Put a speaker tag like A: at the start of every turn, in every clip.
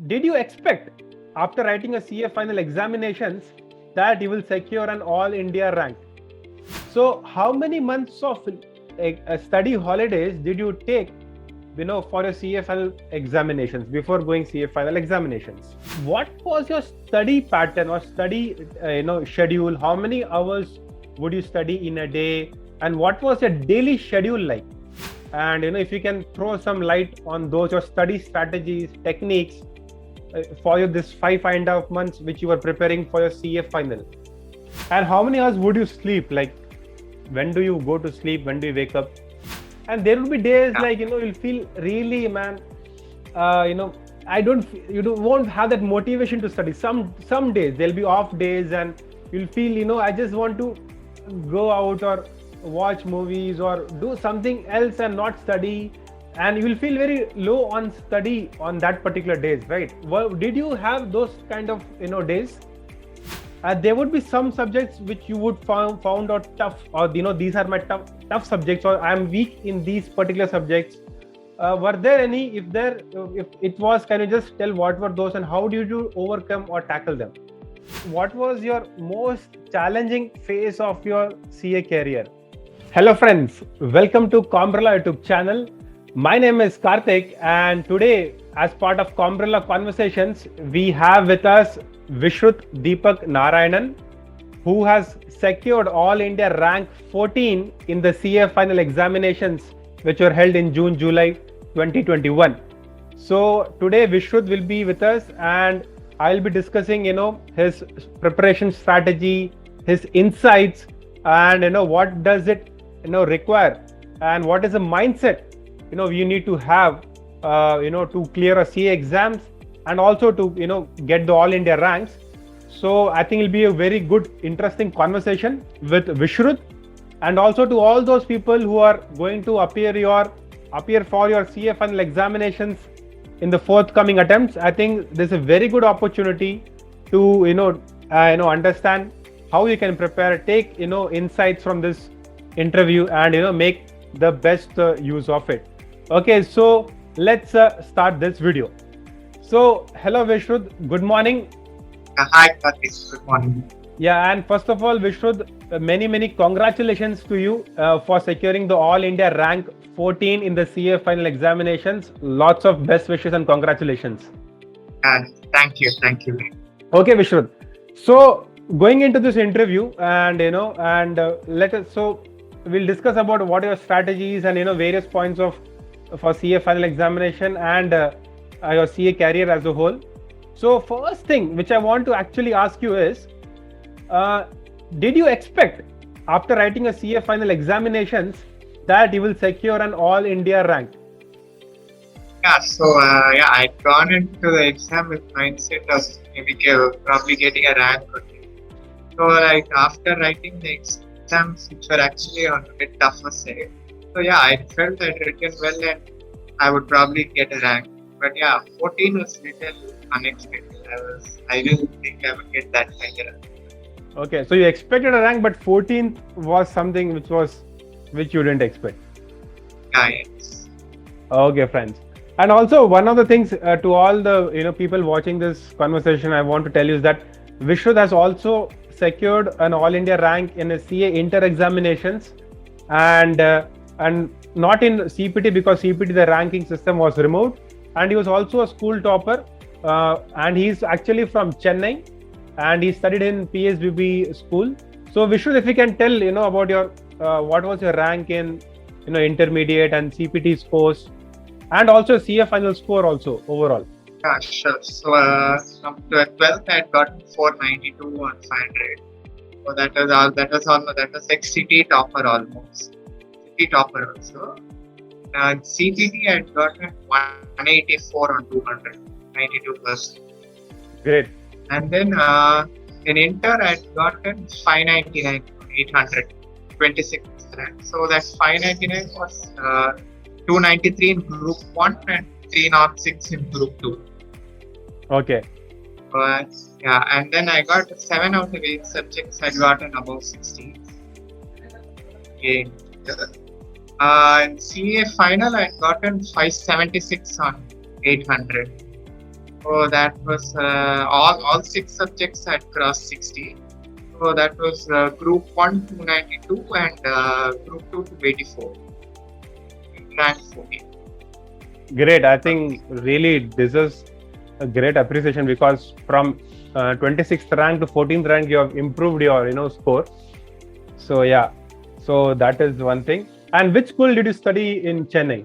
A: Did you expect after writing a CA final examinations that you will secure an all India rank? So how many months of study holidays did you take for your CA final examinations before going CA final examinations? What was your study pattern or study schedule? How many hours would you study in a day, and what was your daily schedule like? And if you can throw some light on those your study strategies, techniques for your this 5.5 months which you were preparing for your CA final. And how many hours would you sleep? Like, when do you go to sleep? When do you wake up? And there will be days like you'll feel really, man, I don't, won't have that motivation to study. Some days there'll be off days, and you'll feel, I just want to go out or watch movies or do something else and not study, and you will feel very low on study on that particular days, right? Well, did you have those kind of days? There would be some subjects which you would found out tough, or these are my tough subjects, or I am weak in these particular subjects. Were there any? If it was, can you just tell what were those and how did you overcome or tackle them? What was your most challenging phase of your CA career? Hello friends, welcome to Combrella YouTube channel. My name is Karthik, and today, as part of Combrella Conversations, we have with us Vishrudh Narayanan, who has secured All India rank 14 in the CA final examinations, which were held in June-July 2021. So today Vishrudh will be with us, and I'll be discussing, his preparation strategy, his insights, and what does it, require, and what is the mindset you need to have to clear a CA exams, and also to get the all India ranks. So I think it'll be a very good, interesting conversation with Vishrudh, and also to all those people who are going to appear for your CA final examinations in the forthcoming attempts. I think this is a very good opportunity to understand how you can prepare, take insights from this interview, and make the best use of it. Okay, so let's start this video. So hello Vishrudh, good morning.
B: Hi Karthik, good morning.
A: Yeah, and first of all, Vishrudh, many congratulations to you for securing the All India rank 14 in the CA final examinations. Lots of best wishes and congratulations.
B: Thank you.
A: Okay, Vishrudh. So going into this interview, and we'll discuss about what are your strategies and various points for CA final examination and your CA career as a whole. So first thing which I want to actually ask you is, did you expect after writing a CA final examinations that you will secure an all India rank?
B: Yeah, so I'd gone into the exam with mindset of maybe probably getting a rank or two. So like after writing the exams, which were actually on a bit tougher side, so yeah, I felt I'd written well and I would probably get a rank. But yeah, 14 was little unexpected. I didn't think I would get that kind of rank.
A: Okay, so you expected a rank, but 14th was something which you didn't expect.
B: Yeah, yes.
A: Okay, friends. And also one of the things to all the people watching this conversation, I want to tell you is that Vishrudh has also secured an all India rank in a CA inter examinations, and not in CPT, because CPT the ranking system was removed, and he was also a school topper, and he's actually from Chennai, and he studied in PSBB school. So Vishrudh, if you can tell about your what was your rank in intermediate and CPT scores, and also CA final score also overall.
B: Yeah, sure. So from 12th I had gotten 492 on 500. So that was like city topper almost. City topper also. CPT I had gotten 184 on 200, 92%.
A: Great.
B: And then in Inter I had gotten 599 on 800, 26 rank. So that 599 was 293 in group 1 and 306 in group 2.
A: Okay.
B: Yeah, and then I got 7 out of 8 subjects I gotten above 60. Okay. In CA final I had gotten 576 on 800. So that was all six subjects had crossed 60. So that was group 1 292 and group 2 284. Rank 14.
A: Great. I think really deserves a great appreciation because from 26th rank to 14th rank, you have improved your score. So yeah, so that is one thing. And which school did you study in Chennai?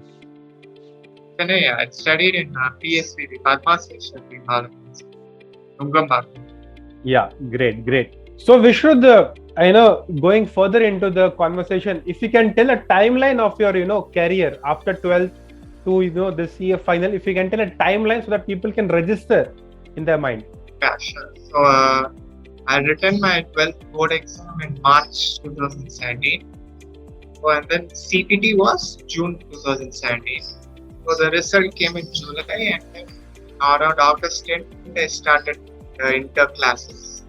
B: Chennai, I studied in PSVB, Padma Special Nungambar.
A: Yeah, great, great. So Vishrudh, going further into the conversation, if you can tell a timeline of your career after 12th to this year final, if you can tell a timeline so that people can register in their mind.
B: Yeah, sure. So I written my 12th board exam in March 2017. So, and then CPT was June 2017. So the result came in July, and then around August 10th, I started the inter classes.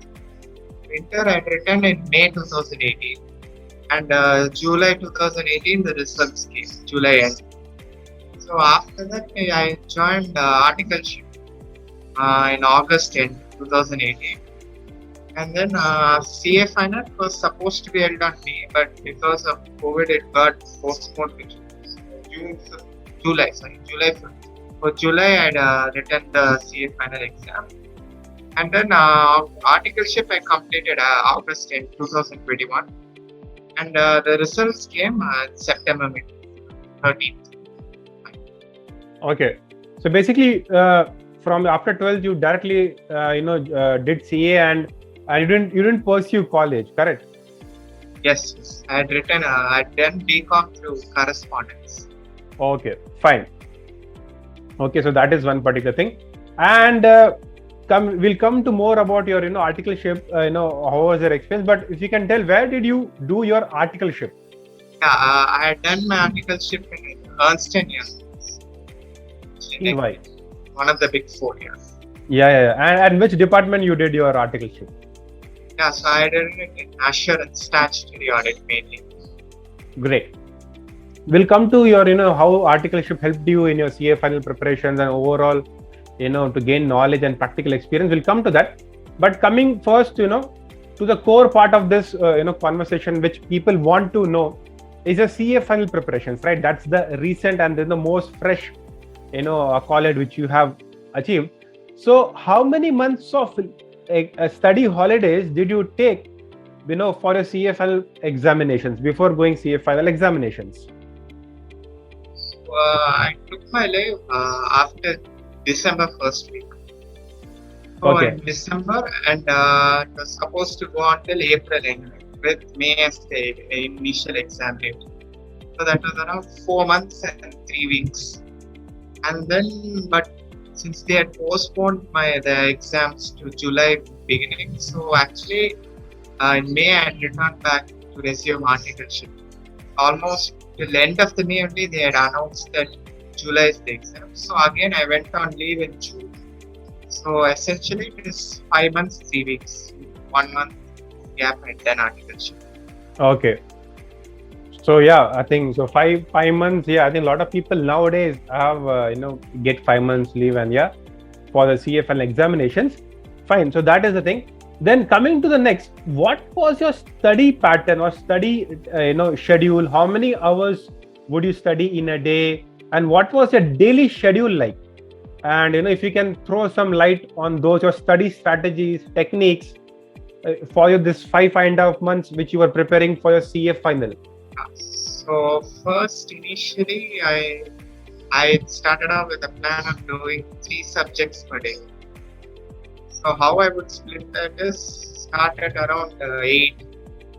B: Inter I written in May 2018, and July 2018 the results came. July end. So after that, I joined Articleship in August 10th, 2018. And then CA final was supposed to be held on May, but because of COVID, it got postponed to July. July 5th. For July, I had written the CA final exam. And then articleship I completed August 10th, 2021. And the results came September 13th.
A: Okay. So basically, from after 12th, you directly, did CA and you didn't pursue college, correct?
B: Yes. I had written, I had done BCom through correspondence.
A: Okay, fine. Okay, so that is one particular thing. And we'll come to more about your, articleship, how was your experience. But if you can tell, where did you do your articleship?
B: Yeah, I had done my articleship in Ernst & Young.
A: EY.
B: One of the big four, yeah.
A: Yeah. And which department you did your articleship?
B: Yeah, so I did it in assurance statutory audit mainly.
A: Great. We'll come to your, how articleship helped you in your CA final preparations and overall, to gain knowledge and practical experience. We'll come to that. But coming first, to the core part of this, conversation, which people want to know, is your CA final preparations, right? That's the recent and then the most fresh, accolade which you have achieved. So, how many months of study holidays did you take, for your CA final examinations before going CA final examinations?
B: I took my leave after December first week. So
A: Okay.
B: in December, and it was supposed to go until April end, with May as the initial exam date. So that was around 4 months and 3 weeks. And then, but since they had postponed the exams to July beginning, so actually in May I had returned back to resume articleship. Almost till the end of the May only they had announced that July is the exam. So again I went on leave in June. So essentially it is 5 months, 3 weeks, 1 month gap and then articleship.
A: Okay. So yeah, I think so. 5 months. Yeah, I think a lot of people nowadays have get 5 months leave and for the CFL examinations. Fine. So that is the thing. Then coming to the next, what was your study pattern or study schedule? How many hours would you study in a day, and what was your daily schedule like? And if you can throw some light on those your study strategies, techniques for this 5.5 months which you were preparing for your CF final.
B: So first, initially, I started off with a plan of doing 3 subjects per day. So how I would split that is start at around 8 in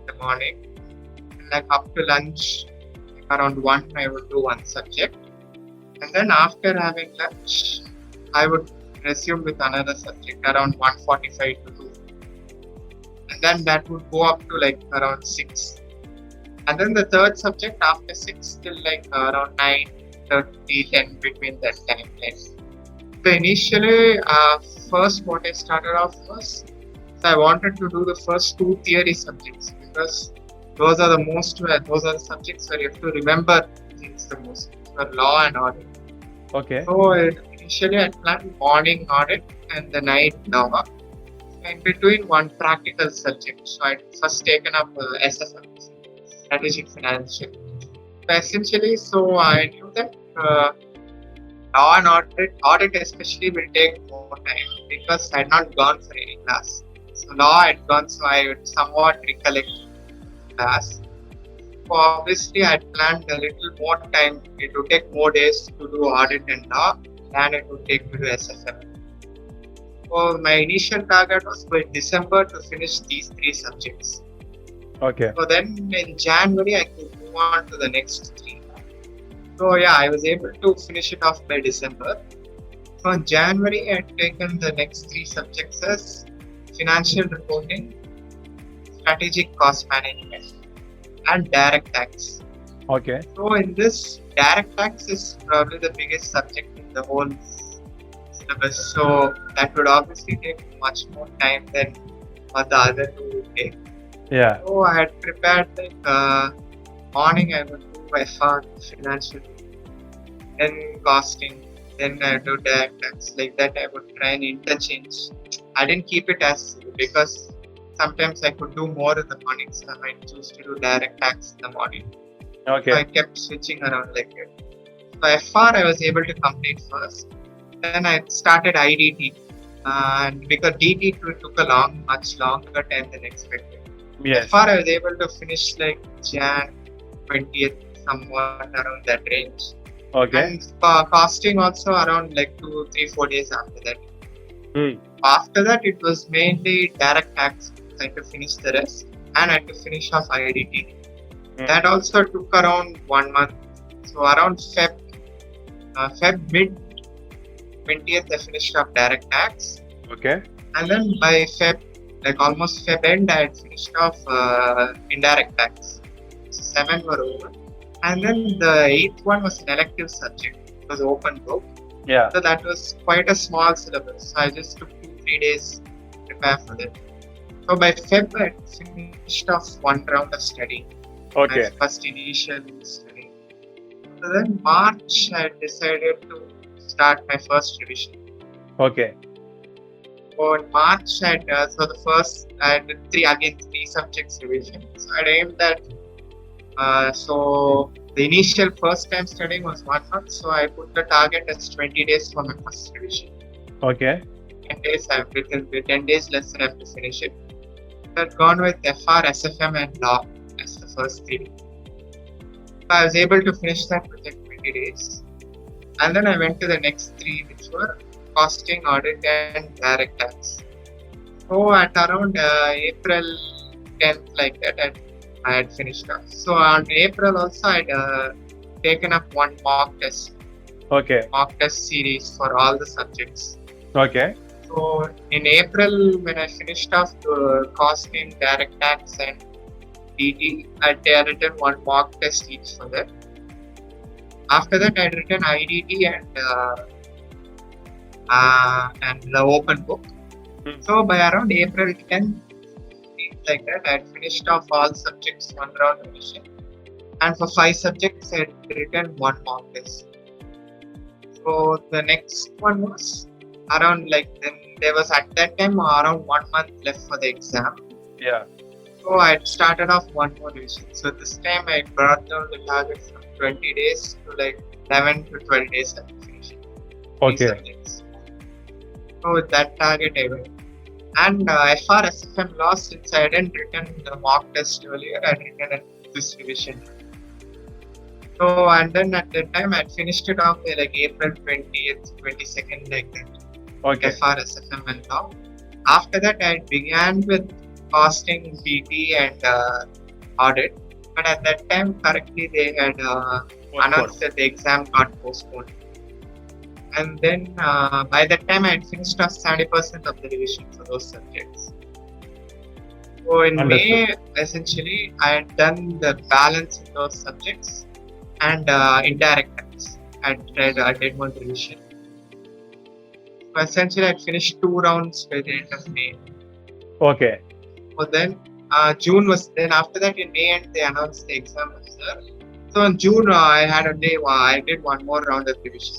B: the morning, and like up to lunch, around 1 I would do 1 subject, and then after having lunch, I would resume with another subject around 1:45 to 2, and then that would go up to like around 6. And then the third subject after 6 till like around 9:30, 10 between that time. So initially, first what I started off was, so I wanted to do the first 2 theory subjects because those are the subjects where you have to remember things the most, for law and audit.
A: Okay.
B: So initially initially I planned morning audit and the night law. In between one practical subject. So I'd first taken up SFM, Strategic Financial. So essentially, so I knew that law and audit especially will take more time because I had not gone for any class. So law I had gone, so I would somewhat recollect class. So obviously, I had planned a little more time. It would take more days to do audit and law than it would take me to SFM. So my initial target was by December to finish these three subjects.
A: Okay.
B: So then in January I could move on to the next three. So yeah, I was able to finish it off by December. So in January I had taken the next three subjects as financial reporting, strategic cost management, and direct tax.
A: Okay.
B: So in this, direct tax is probably the biggest subject in the whole syllabus. So that would obviously take much more time than what the other two would take.
A: Yeah.
B: So I had prepared like morning I would do FR financial, then costing, then I do direct tax. Like that I would try and interchange. I didn't keep it as because sometimes I could do more in the morning, so I might choose to do direct tax in the morning. So I
A: Okay.
B: kept switching around like that. So FR I was able to complete first. Then I started IDT. And because DT took a much longer time than expected.
A: Yes.
B: FR I was able to finish like Jan 20th, somewhat around that range.
A: Okay.
B: And costing also around like 2, 3, 4 days after that.
A: Hmm.
B: After that, it was mainly direct tax. I had to finish the rest and I had to finish off IDT. That also took around 1 month. So around Feb mid 20th, I finished off direct tax.
A: Okay.
B: And then by Feb, like almost Feb end, I had finished off indirect tax. So 7 were over. And then the 8th one was an elective subject. It was open book.
A: Yeah.
B: So that was quite a small syllabus. So I just took 2-3 days to prepare for that. So by Feb, I finished off one round of study.
A: Okay.
B: My first initial study. So then March, I decided to start my first revision.
A: Okay.
B: So in March, I did three subjects revision. So I aimed at so the initial first time studying was 1 month, so I put the target as 20 days for my first revision.
A: Okay.
B: 10 days I've written, 10 days less than I have to finish it. So I've gone with FR, SFM and law as the first three. So I was able to finish that within 20 days. And then I went to the next three, which were costing, audit and direct tax. So at around April 10th, like that, I had finished off. So on April also, I had taken up one mock test series for all the subjects.
A: Okay.
B: So in April, when I finished off the costing, direct tax and DT, I had written one mock test each for that. After that, I had written IDT and the open book. So by around April 10th, like that, I had finished off all subjects, one round revision. And for 5 subjects, I had written one mock test. So the next one was around then there was at that time around 1 month left for the exam.
A: Yeah.
B: So I had started off one more revision. So this time I brought down the target from 20 days to 11 to 12 days after finishing.
A: Okay.
B: So with that target I went. And FR SFM law, since I hadn't written the mock test earlier, I had written this revision. So and then at that time I had finished it off by April 20th, 22nd, like that.
A: Okay.
B: FR SFM and law. After that I began with costing, DT and audit. But at that time, correctly, they had announced that the exam got postponed. And then by that time, I had finished off 70% of the revision for those subjects. So in May, essentially, I had done the balance in those subjects and indirect tax. I did one revision. So essentially, I had finished 2 rounds by the end of May.
A: Okay.
B: So then June was then after that in May end they announced the exam result. So in June I had a day I did one more round of revision.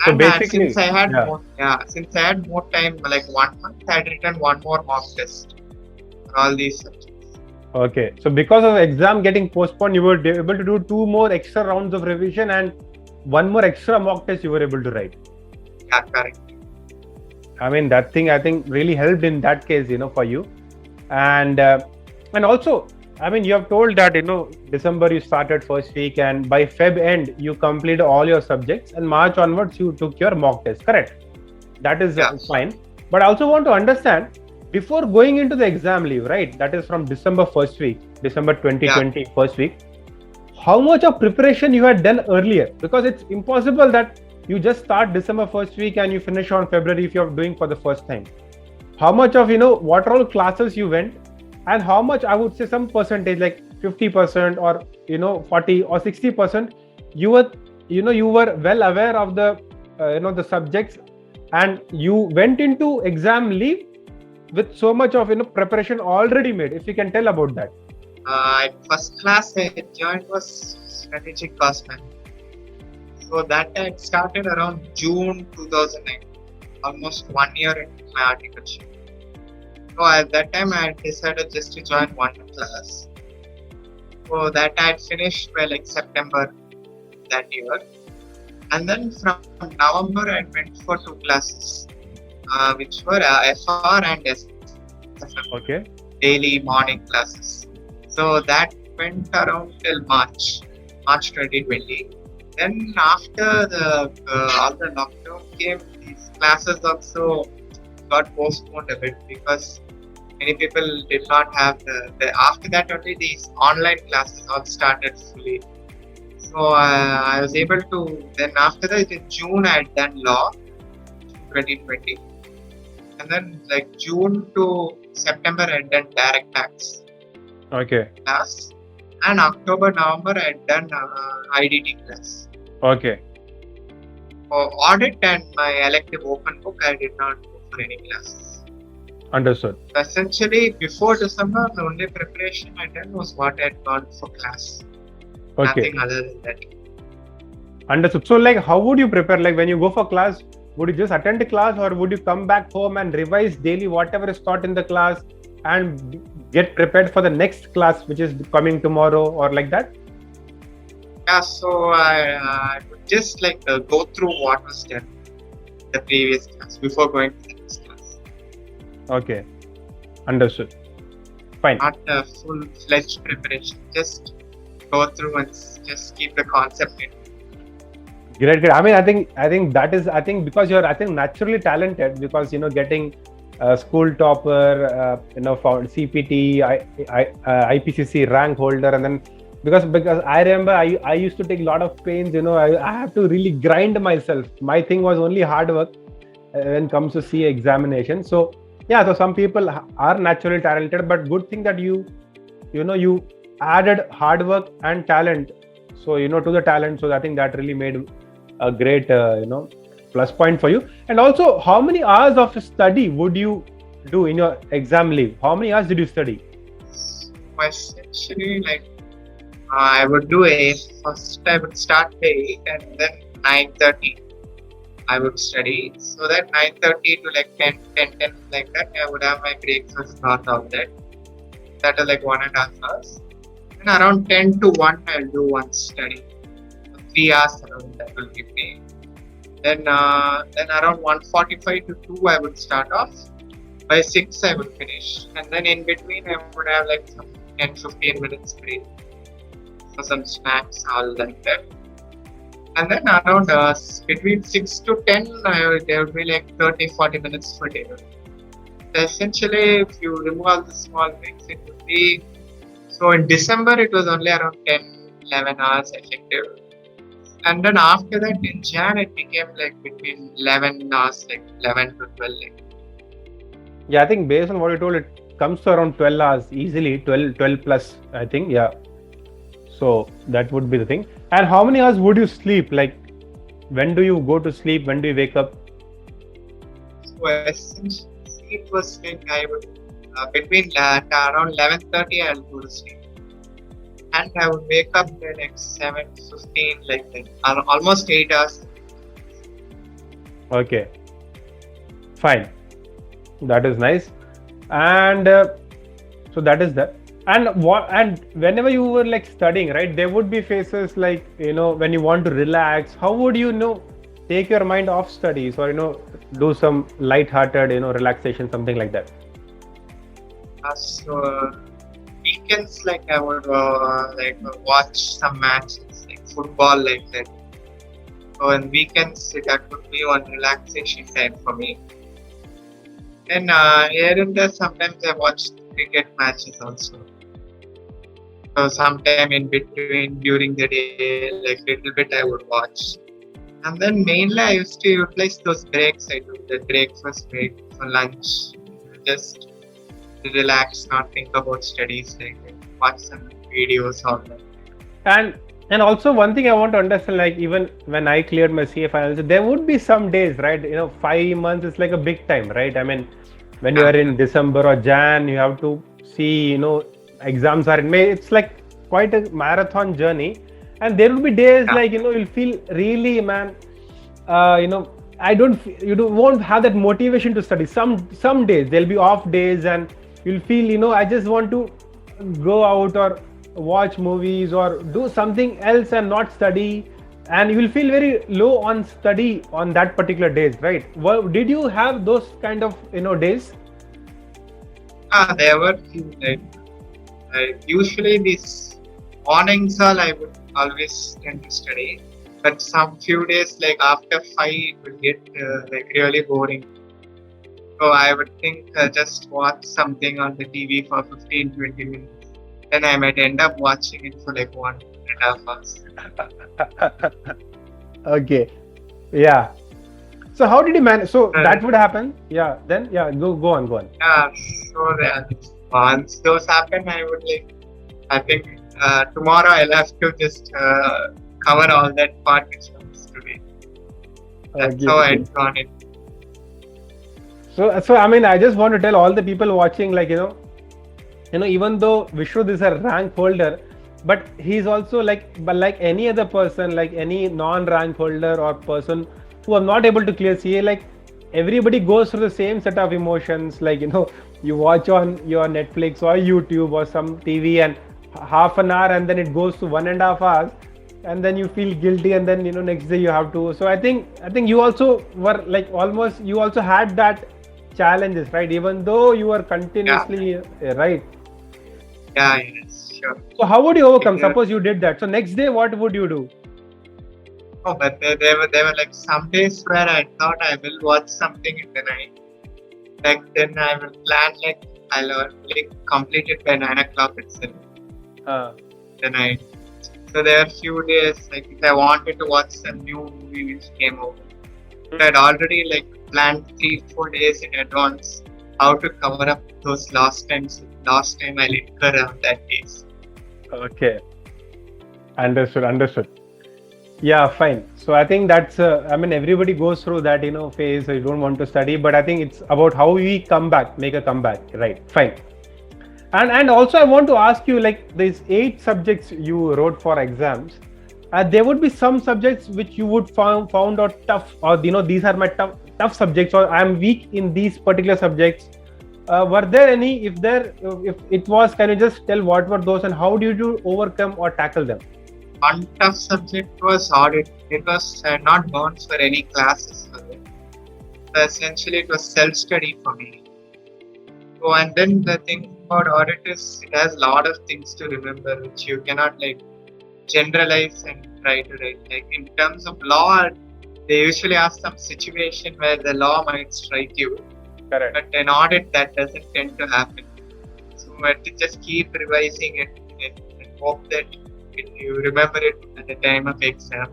A: So
B: And
A: basically, yeah.
B: since I had more time, like 1 month, I had written one more mock test for all these subjects.
A: Okay. So because of exam getting postponed, you were able to do two more extra rounds of revision and one more extra mock test you were able to write.
B: Yeah, correct.
A: I mean, that thing I think really helped in that case, for you. And also, I mean, you have told that December you started first week, and by Feb end you completed all your subjects, and March onwards you took your mock test. Correct? That is
B: Yeah.
A: fine. But I also want to understand before going into the exam leave, right? That is from December first week, December
B: Yeah.
A: 2020 first week. How much of preparation you had done earlier? Because it's impossible that you just start December first week and you finish on February if you're doing for the first time. How much of what all classes you went, and how much, I would say, some percentage like 50% or 40 or 60%, you were you were well aware of the the subjects, and you went into exam leave with so much of preparation already made. If you can tell about that.
B: First class I joined was strategic cost management. So that I started around June 2009, almost 1 year into my articleship. So at that time I decided just to join one class. So that I had finished by like September that year. And then from November I went for two classes, which were FR and SFM,
A: Okay.
B: daily morning classes. So that went around till March 2020. Then after the all the lockdown came, these classes also got postponed a bit because many people did not have the after that only these online classes all started fully. So I was able to, then after that in June I had done law 2020, and then like June to September I had done direct tax
A: Okay.
B: class, and October November I had done IDT class.
A: Okay.
B: For audit and my elective open book I did not go for any classes.
A: Understood.
B: Essentially before December the only preparation I did was what I had gone for class.
A: Okay.
B: Nothing other than that.
A: Understood. So, like, how would you prepare? Like, when you go for class, would you just attend the class, or would you come back home and revise daily whatever is taught in the class and get prepared for the next class, which is coming tomorrow, or like that?
B: Yeah, so I would just like go through what was done the previous class before going to the next class.
A: Okay. Understood. Fine.
B: Not a full-fledged preparation. Just go through and just keep the concept in.
A: Great. I mean, I think that is, because you're, naturally talented, because getting school topper, for CPT, IPCC rank holder, and then because I remember I used to take a lot of pains. I have to really grind myself. My thing was only hard work when it comes to CA examination. So yeah, so some people are naturally talented, but good thing that you added hard work and talent. So to the talent. So I think that really made a great plus point for you. And also, how many hours of study would you do in your exam leave? How many hours did you study?
B: So essentially, like I would do first I would start by 8 and then 9:30 I would study. So that 9:30 to like 10 like that I would have my breakfast part of that. That is like 1.5 hours. And around 10 to 1 I'll do one study. 3 hours around that will give me. Then around 1:45 to 2 I would start off. By 6 I would finish. And then in between I would have like some 10-15 minutes break for some snacks, all like that. And then around between 6 to 10 there would be like 30-40 minutes per day. So essentially if you remove all the small breaks it would be, so in December it was only around 10-11 hours effective. And then after that in Jan it became like between 11 hours, like 11 to 12.
A: Yeah, I think based on what you told, it comes to around 12 hours easily, 12 plus, I think. Yeah. So that would be the thing. And how many hours would you sleep? Like, when do you go to sleep? When do you wake up?
B: So essentially it was like I would between around 11:30 I'll go to sleep. And I would wake up by like 7:15, like that. Almost 8 hours.
A: Okay, fine. That is nice. And so that is that. And what? And whenever you were like studying, right, there would be phases like, when you want to relax. How would take your mind off studies, or do some light-hearted relaxation, something like that?
B: So weekends, like I would watch some matches, like football, like that. So on weekends, that would be one relaxation time for me. Then here and there, sometimes I watch cricket matches also. So sometime in between during the day, like little bit I would watch. And then mainly I used to utilize those breaks. I do the breakfast break for lunch. Just relax, not think about studies, like watch some videos all that.
A: And and also one thing I want to understand, like even when I cleared my CA finals, there would be some days, right? 5 months is like a big time, right? I mean, when you
B: Yeah,
A: are in December or Jan, you have to see, exams are in May. It's like quite a marathon journey, and there will be days
B: yeah,
A: like you'll feel really, man. I don't. You don't won't have that motivation to study. Some days there'll be off days, and you'll feel, I just want to go out or watch movies or do something else and not study, and you will feel very low on study on that particular days, right? Well, did you have those kind of days?
B: there were few like usually these mornings all I would always tend to study. But some few days like after 5 it will get like really boring. So I would think just watch something on the TV for 15-20 minutes. Then I might end up watching it for like 1.5 hours.
A: Okay, yeah. So how did you manage? So
B: Uh,
A: that would happen, yeah. Then yeah, go on.
B: yeah, so once those happen, I would like, I think tomorrow I'll have to just cover all that part which comes today. That's
A: Okay,
B: how
A: okay.
B: I'd gone it.
A: So I mean, I just want to tell all the people watching, like, even though Vishrudh is a rank holder, but he's also like any other person, like any non-rank holder or person who are not able to clear CA, like everybody goes through the same set of emotions. Like, you watch on your Netflix or YouTube or some TV, and half an hour, and then it goes to 1.5 hours, and then you feel guilty, and then next day you have to. So I think you also were like, almost you also had that challenges, right? Even though you were
B: Yeah,
A: continuously right.
B: yeah, yes, sure.
A: So how would you overcome?
B: Yeah.
A: Suppose you did that. So next day, what would you do?
B: Oh, but there were like some days where I thought I will watch something in the night. Like then I will plan like I'll like complete it by 9 o'clock itself.
A: Uh,
B: The night. So there are few days like if I wanted to watch some new movie which came over, I'd already like planned 3-4 days in advance how to cover up those last time I incur on that days.
A: okay, understood. Yeah, fine. So I think that's. I mean, everybody goes through that phase. You don't want to study, but I think it's about how we come back, make a comeback. Right? Fine. And also I want to ask you, like, these 8 subjects you wrote for exams. There would be some subjects which you would found out tough, or these are my tough subjects, or I'm weak in these particular subjects. Were there any? If it was, can you just tell what were those, and how did you overcome or tackle them?
B: One tough subject was audit. It was not bound for any classes for it. So essentially, it was self-study for me. So, and then the thing about audit is it has a lot of things to remember which you cannot like generalize and try to write. Like in terms of law, they usually ask some situation where the law might strike you,
A: Correct.
B: but in audit that doesn't tend to happen. So I have to just keep revising it and hope that you remember it at the time of exam.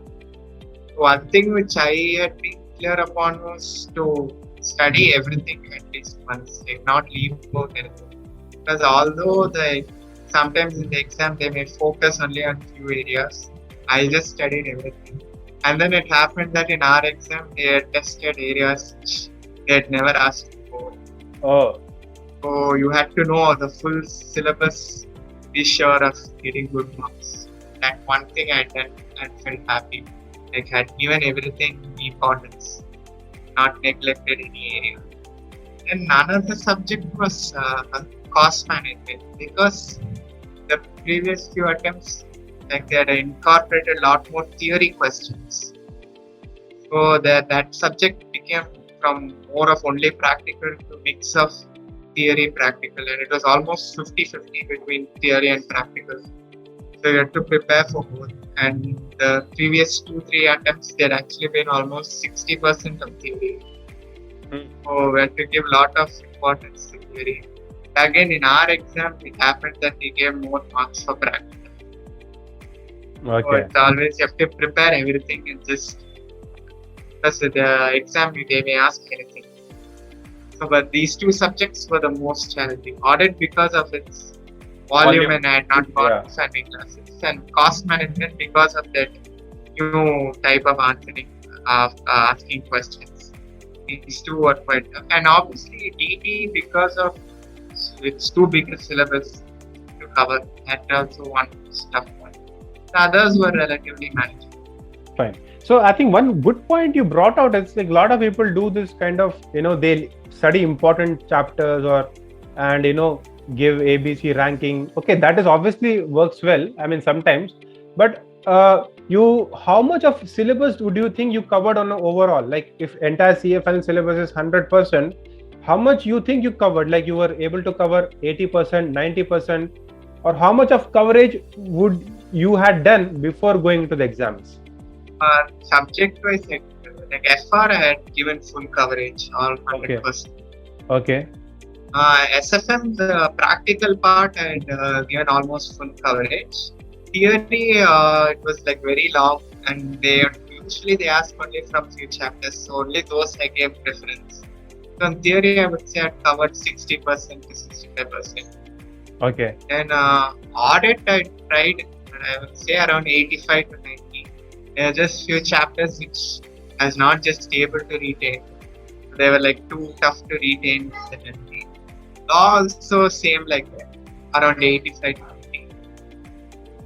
B: One thing which I had been clear upon was to study everything at least once, like not leave out anything. Because although sometimes in the exam they may focus only on few areas, I just studied everything. And then it happened that in our exam they had tested areas which they had never asked before.
A: Oh,
B: So you had to know the full syllabus to be sure of getting good marks. That one thing I done and felt happy. Like had given everything importance. not neglected any area. And another subject was cost management because the previous few attempts, like they had incorporated a lot more theory questions. So that subject became from more of only practical to mix of theory practical, and it was almost 50-50 between theory and practical. So you had to prepare for both. And the previous 2-3 attempts, they had actually been almost 60% of theory. So we had to give a lot of importance to theory. Again, in our exam, it happened that we gave more marks for practical. So
A: Okay.
B: it's always you have to prepare everything and just because the exam they may ask anything. So, but these two subjects were the most challenging. Audit because of its volume and I had not gone to Sunday classes, and cost management because of that new type of answering of asking questions. These two were quite tough. And obviously DT because of its too big a syllabus to cover. That also one tough one. The others were relatively manageable.
A: Fine. So I think one good point you brought out is like a lot of people do this kind of, they study important chapters and give ABC ranking. Okay, that is obviously works well. I mean, sometimes, but how much of syllabus would you think you covered on an overall? Like if entire CFL syllabus is 100%, how much you think you covered? Like you were able to cover 80%, 90%, or how much of coverage would you had done before going into the exams?
B: Subject wise, like FR, I had given full coverage, all 100%.
A: Okay.
B: SFM, the practical part, I had given almost full coverage. Theory, it was like very long, and they ask only from few chapters, so only those I gave preference. So in theory, I would say I covered 60% to 65%.
A: Okay.
B: Then audit, I tried, and I would say around 85 to 90. There are just few chapters which I was not just able to retain. They were like too tough to retain. Law also same like that, around 85 to 90.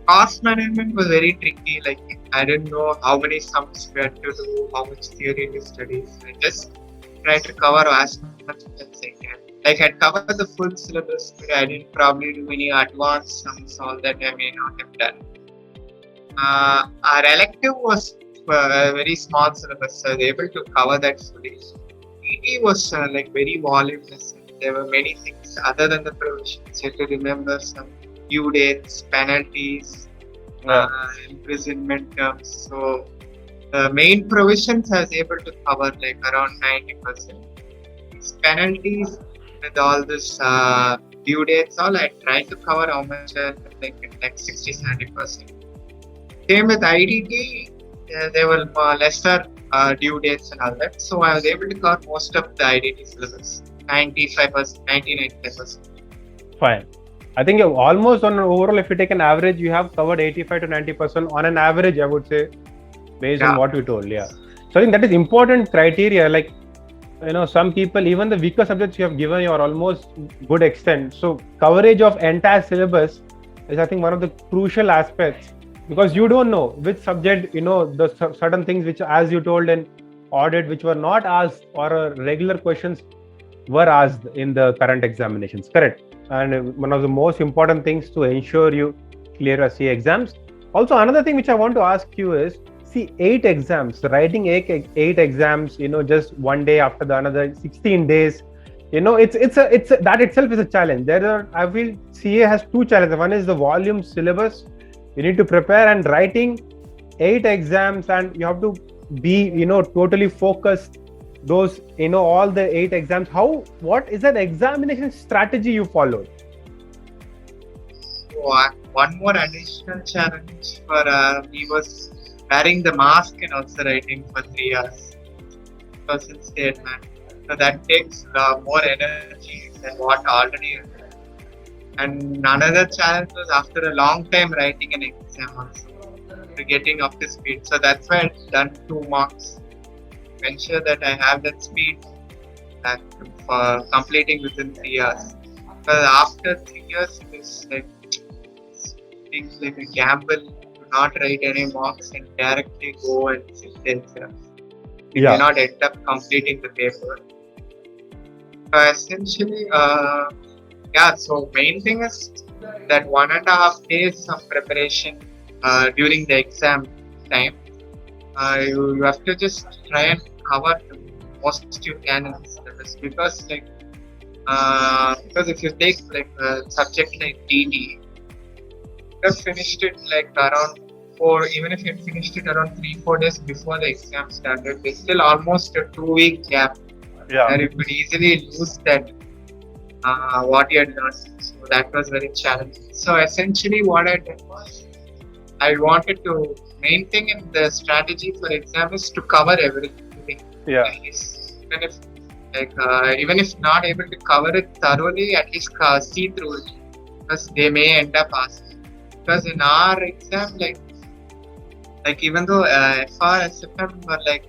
B: Cost management was very tricky. Like I didn't know how many sums we had to do, how much theory we studied. I just tried to cover as much as I can. Like I'd covered the full syllabus, but I didn't probably do any advanced sums, all that I may not have done. Our elective was a very small syllabus, so I was able to cover that fully. ET was like very voluminous. There were many things other than the provisions. You had to remember some due dates, penalties, imprisonment terms. So the main provisions I was able to cover like around 90%. These penalties with all this due dates, all I tried to cover how much like 60-70%. Same with IDT, there were lesser due dates and all that. So I was able to cover most of the IDT syllabus, 95%, 95%.
A: Fine. I think you're almost on an overall, if you take an average, you have covered 85 to 90% on an average, I would say, based on what you told. Yeah. So I think that is important criteria. Like, some people, even the weaker subjects you have given, you are almost good extent. So coverage of entire syllabus is, I think, one of the crucial aspects, because you don't know which subject, the certain things which, as you told in audit, which were not asked or regular questions were asked in the current examinations. Correct. And one of the most important things to ensure you clear your C exams. Also, another thing which I want to ask you is, see, 8 exams, writing 8 exams, just one day after the another, 16 days, it's that itself is a challenge. I feel CA has 2 challenges. One is the volume syllabus you need to prepare, and writing 8 exams, and you have to be, totally focused. Those, all the 8 exams. What is that examination strategy you followed?
B: One more additional challenge for me was wearing the mask and also writing for 3 hours. Person statement. So that takes more energy than what already. And another challenge was after a long time writing an exam also, to getting up to speed. So that's why I've done 2 marks. Ensure that I have that speed for completing within 3 hours. Because after 3 years, it's like a gamble to not write any marks and directly go and sit the exams. You may not end up completing the paper. Essentially, so main thing is that 1.5 days of preparation during the exam time. You have to just try and cover the most you can in the syllabus, because if you take like a subject like DD, you have finished it like around 4, even if you finished it around 3-4 days before the exam started, there's still almost a 2 week gap where you could easily lose that what you had learned. So that was very challenging. So essentially what I did was I wanted to, main thing in the strategy for exam is to cover everything. At least, even if not able to cover it thoroughly, at least see through it, because they may end up asking. Because in our exam, like even though FR, SFM were like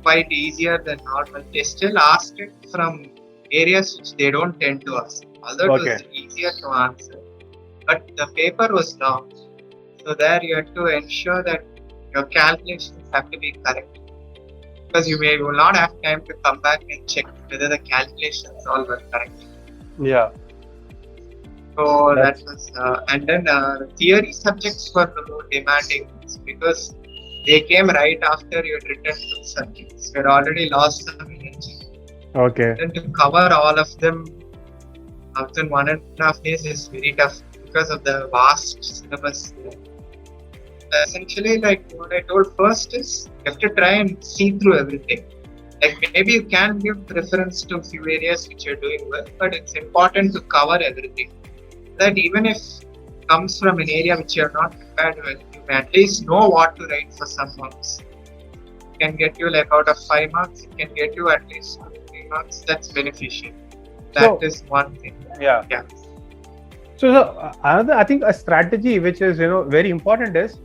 B: quite easier than normal, they still asked it from areas which they don't tend to ask. Although it was easier to answer, but the paper was long. So there you have to ensure that your calculations have to be correct, because you will not have time to come back and check whether the calculations all were correct. So that was, and then the theory subjects were the more demanding ones, because they came right after you had written 2 subjects. You had already lost some energy. Then to cover all of them within 1.5 days is very tough because of the vast syllabus. Essentially, like what I told first is you have to try and see through everything. Like maybe you can give preference to a few areas which you're doing well, but it's important to cover everything. That even if it comes from an area which you are not prepared with, you may at least know what to write for some marks. It can get you like out of 5 marks, it can get you at least 3 marks. That's beneficial. That is one thing.
A: So another, I think a strategy which is very important is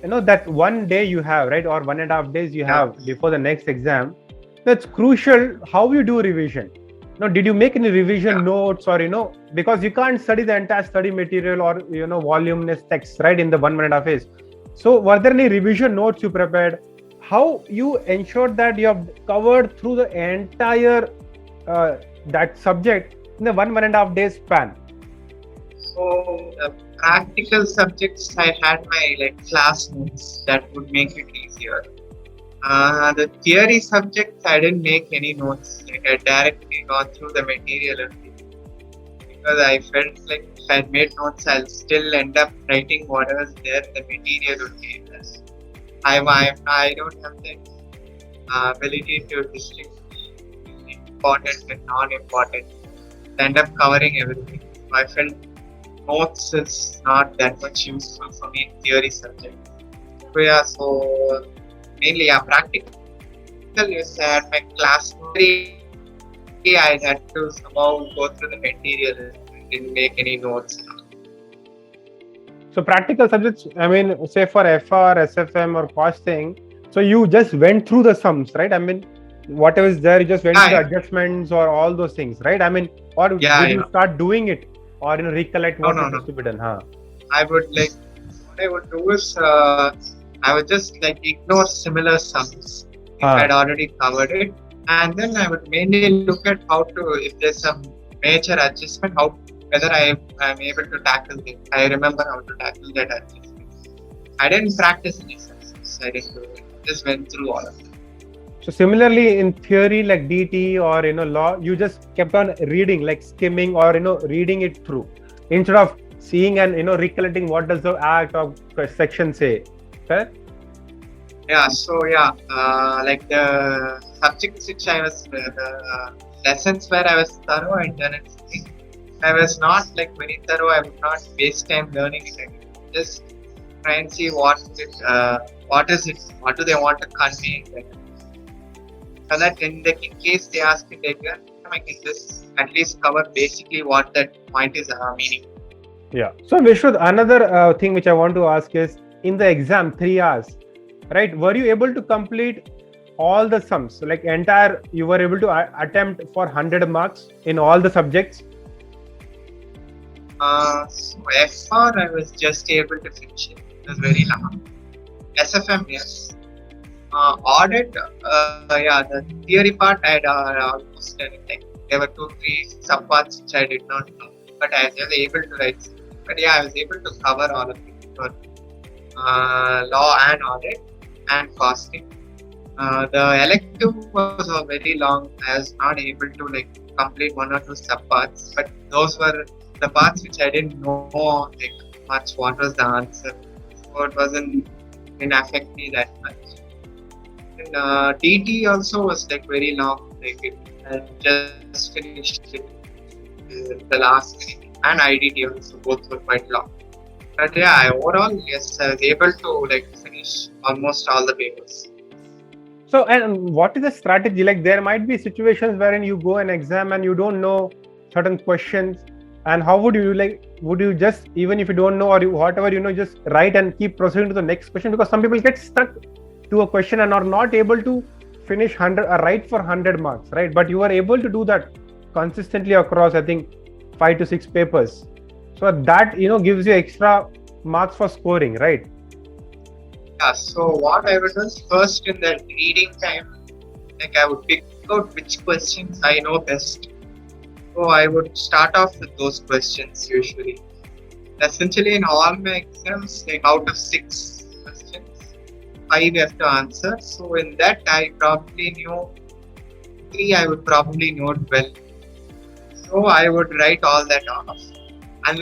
A: that one day you have, right, or 1.5 days you have before the next exam. That's crucial how you do revision. Now, did you make any revision notes, or because you can't study the entire study material or voluminous text, right, in the 1.5 days. So were there any revision notes you prepared? How you ensured that you have covered through the entire that subject in the 1.5 days span?
B: So the practical subjects, I had my class notes that would make it easier. The theory subjects, I didn't make any notes. I directly got through the material only, because I felt like if I made notes, I'll still end up writing whatever's there in the material only. I don't have the ability to distinguish important and non-important. I end up covering everything. I felt notes is not that much useful for me in theory subject. So mainly practical. Yes, I had my class. I had to somehow go through the material and didn't make any notes.
A: So practical subjects, I mean, say for FR, SFM or costing, so you just went through the sums, right? I mean, whatever is there, you just went through adjustments or all those things, right? I mean, or did you start doing it, or recollect what needs to be done?
B: I would what I would do is I would just ignore similar sums if I'd already covered it, and then I would mainly look at how to, if there's some major adjustment, whether I'm able to tackle it. I remember how to tackle that adjustment. I didn't practice any sums. I didn't do it. Just went through all of them.
A: So similarly in theory like DT or law, you just kept on reading, like skimming or reading it through instead of seeing and recollecting what does the act or section say. Fair?
B: Yeah. So like the subjects which I was the lessons where I was thorough and done it. I was not very thorough. I would not waste time learning it. Just try and see what is it, what do they want to convey. So that in case they ask me later, I can just at least cover basically what that point is meaning.
A: Yeah. So Vishrudh, another thing which I want to ask is, in the exam 3 hours, right? Were you able to complete all the sums? So entire, you were able to attempt for 100 marks in all the subjects?
B: So FR I was just able to finish it. It was very long. SFM, yes. Audit, yeah, the theory part I had almost done it. Like there were two, three subparts which I did not know, but I was able to write. But yeah, I was able to cover all of it for law and audit and costing. The elective was very long. I was not able to like complete one or two subparts, but those were the parts which I didn't know like much what was the answer, so it didn't affect me that much. And DT also was like very long. Like it, I just finished it the last minute, and IDT also both were quite long. But yeah, overall yes, I was able to like finish almost all the papers.
A: So, and what is the strategy? Like, there might be situations wherein you go an exam and you don't know certain questions, and how would you like? Would you just, even if you don't know or you, whatever you know, just write and keep proceeding to the next question? Because some people get stuck to a question and are not able to finish 100 or write for 100 marks, right? But you are able to do that consistently across, I think, 5 to 6 papers. So that gives you extra marks for scoring, right?
B: Yeah, so what I would do is first in the reading time, like I would pick out which questions I know best. So I would start off with those questions usually. Essentially, in all my exams, like out of 6 questions, 5 you have to answer. So in that, I probably knew 3. I would probably know it well. So I would write all that off, and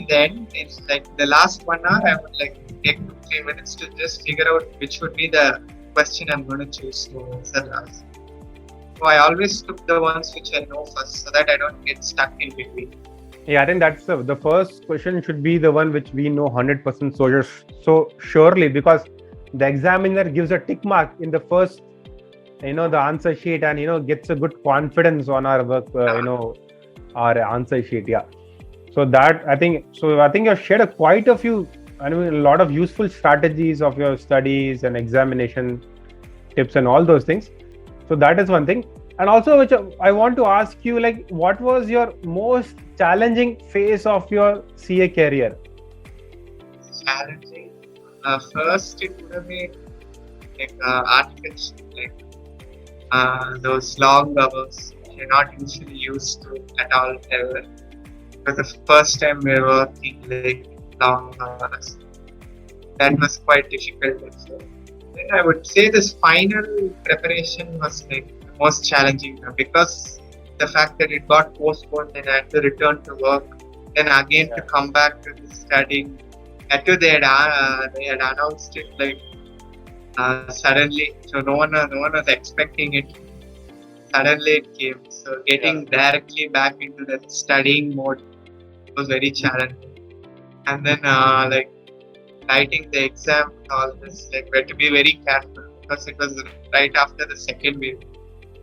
B: then it's like the last 1 hour, I would like take 2 3 minutes to just figure out which would be the question I'm going to choose to answer last. So I always took the ones which I know first, so that I don't get stuck in between.
A: Yeah, I think that's the first question should be the one which we know 100% so surely, because the examiner gives a tick mark in the first, the answer sheet, and gets a good confidence on our work, our answer sheet. Yeah. So that I think you've shared quite a few, a lot of useful strategies of your studies and examination tips and all those things. So that is one thing. And also, which I want to ask you, like, what was your most challenging phase of your CA career?
B: Challenging. First, it would have been like articleship, like those long hours you're not usually used to at all ever. For the first time we were working like long hours. That was quite difficult also. Then I would say this final preparation was like the most challenging because the fact that it got postponed and I had to return to work, then again to come back to the studying. Actually, they had announced it like suddenly, so no one was expecting it. Suddenly it came, so getting directly back into the studying mode was very challenging. And then like writing the exam, all this, like we had to be very careful because it was right after the second wave.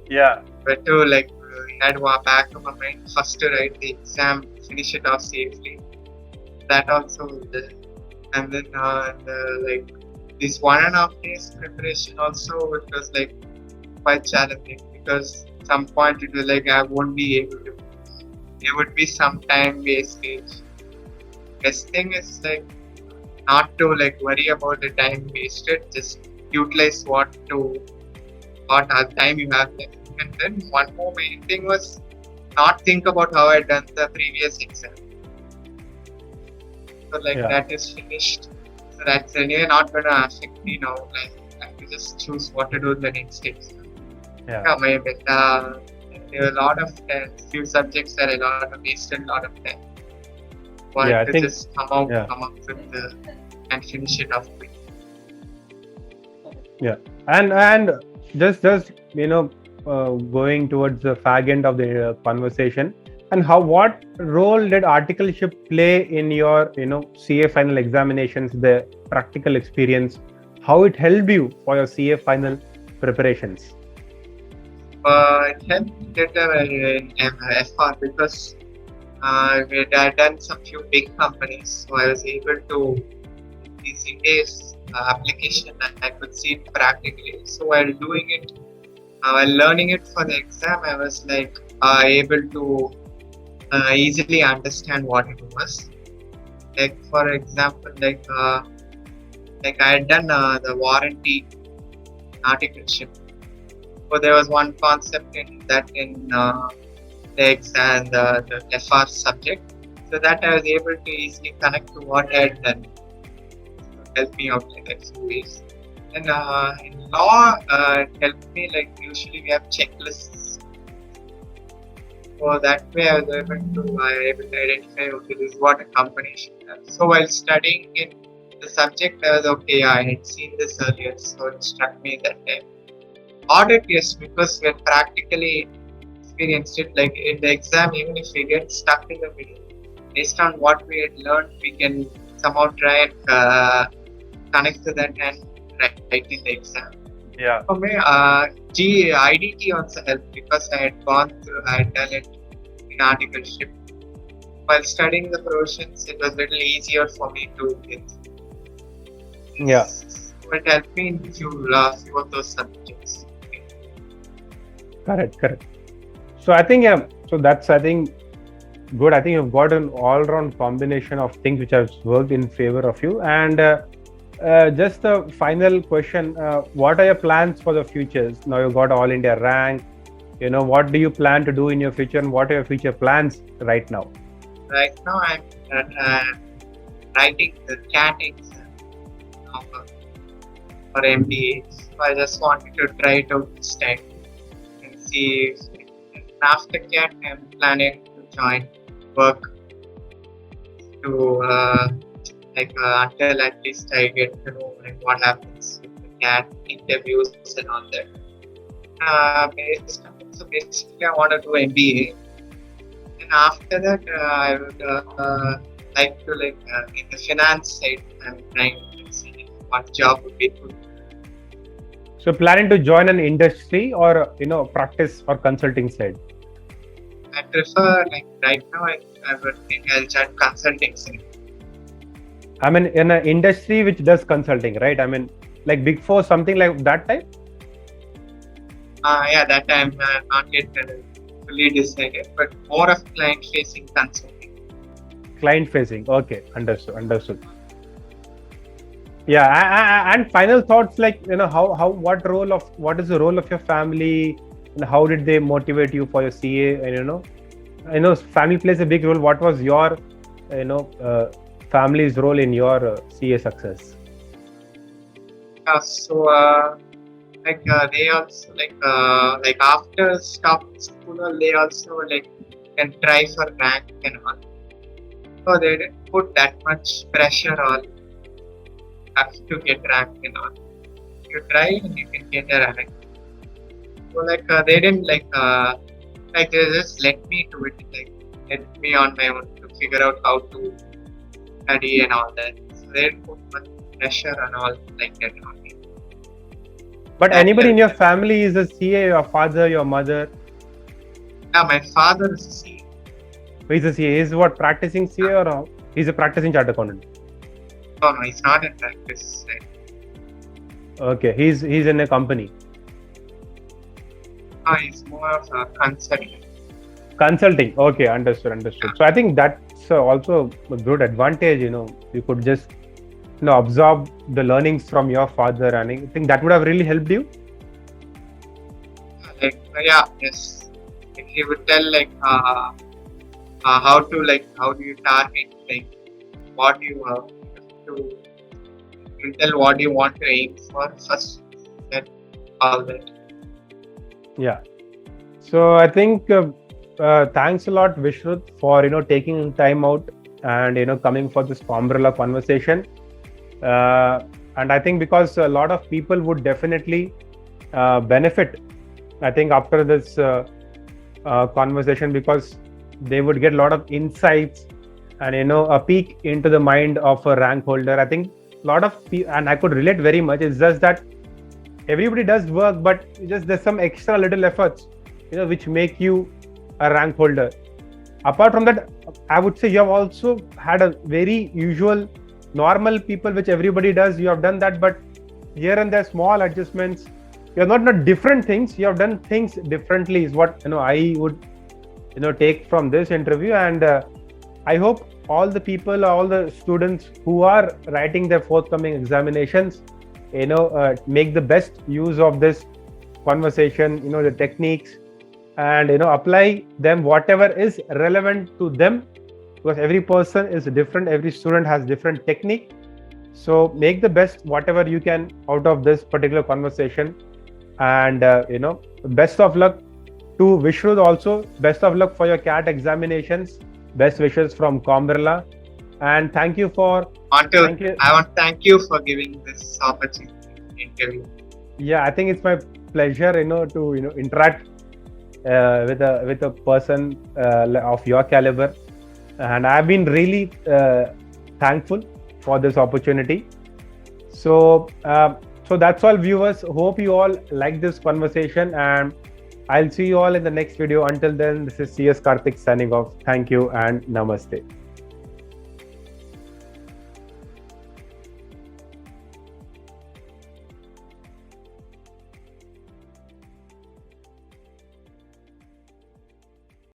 A: Yeah.
B: We had to like we had back of our mind first to write the exam, finish it off safely. That also was there. And then like this 1.5 days preparation also, it was like quite challenging because some point it was like I won't be able to. There would be some time wastage. Best thing is like not to like worry about the time wasted. Just utilize what time you have left. And then one more main thing was not think about how I done the previous exam. So like that is finished. So that's anyway not gonna affect me now. Like I have to just choose what to do in the next exam. There were a lot of few subjects that wasted a lot of time. But I think just come up with and finish it off quick.
A: Yeah, and just going towards the fag end of the conversation, and what role did articleship play in your CA final examinations, the practical experience, how it helped you for your CA final preparations?
B: It helped better in FR because we had done some few big companies, so I was able to easy days application I could see it practically. So while doing it, while learning it for the exam, I was like able to easily understand what it was. Like for example, like I had done the warranty articleship. So there was one concept in that in the exam, the FR subject. So that I was able to easily connect to what I had done. So help me out like that few ways. And in law, it helped me like usually we have checklists. So that way I was able to identify okay, this is what a company should have. So while studying in the subject, I was okay. Yeah, I had seen this earlier, so it struck me that time. Audit, yes, because we're practically experienced it. Like in the exam, even if we get stuck in the middle, based on what we had learned, we can somehow try and connect to that and write in the exam.
A: Yeah.
B: For me, IDT also helped because I had done it in articleship. While studying the professions, it was a little easier for me to get.
A: Yeah.
B: So it helped me in few of those subjects.
A: Correct. So I think so that's I think good. I think you've got an all-round combination of things which has worked in favor of you. And just a final question: what are your plans for the futures? Now you've got all India rank. What do you plan to do in your future, and what are your future plans right now?
B: Right now, I'm writing the CAT exam for MBA. So I just wanted to try it out this time and see. And after CAT, I'm planning to join work to until at least I get to know like what happens with the CAT interviews and all that. So basically, I want to do MBA. And after that, I would like to in the finance side, I'm trying to see what job would be good.
A: So planning to join an industry or practice or consulting side?
B: I prefer right now. I would think I'll join consulting side.
A: I mean, in an industry which does consulting, right? I mean, like Big Four, something like that type.
B: Yeah, that I'm not yet fully decided, but more of client-facing consulting.
A: Client-facing. Okay, understood. Yeah, and final thoughts like what is the role of your family, and how did they motivate you for your CA? And I know family plays a big role. What was your family's role in your CA success?
B: They also after stopping school, they also can try for rank and all. So they didn't put that much pressure on have to get rank and all. You try and you can get a rank. So they didn't they just let me do it, let me on my own to figure out how to study and all that. So they didn't put much pressure and all like that on me.
A: But anybody in your family is a CA, your father, your mother?
B: Yeah, my father is a CA.
A: He's a CA. He's what, practicing CA or he's a practicing chartered accountant?
B: No, he's not in practice.
A: Okay, he's in a company.
B: He's more of a consultant.
A: Consulting. Okay, understood. So I think that's also a good advantage. You could just absorb the learnings from your father, and I think that would have really helped you.
B: Yes. He would tell how do you target what you have to. You tell what you want to aim for first, then all that.
A: Yeah. So I think thanks a lot, Vishrudh, for taking time out and coming for this Combrella conversation. And I think because a lot of people would definitely benefit, I think after this conversation, because they would get a lot of insights and a peek into the mind of a rank holder. I think a lot of people, and I could relate very much. It's just that everybody does work, but just there's some extra little efforts which make you a rank holder. Apart from that, I would say you have also had a very usual normal people which everybody does. You have done that, but here and there small adjustments. You have not different things, you have done things differently is what I would take from this interview. And I hope all the people, all the students who are writing their forthcoming examinations make the best use of this conversation, the techniques, and apply them whatever is relevant to them, because every person is different, every student has different technique. So make the best whatever you can out of this particular conversation. And best of luck to Vishrudh also. Best of luck for your CAT examinations. Best wishes from Combrella. And thank you for thank you.
B: I want to thank you for giving this opportunity to interview.
A: Yeah, I think it's my pleasure, to interact with a person of your caliber, and I've been really thankful for this opportunity. So that's all, viewers. Hope you all like this conversation, and I'll see you all in the next video. Until then, this is C.S. Karthik signing off. Thank you and namaste.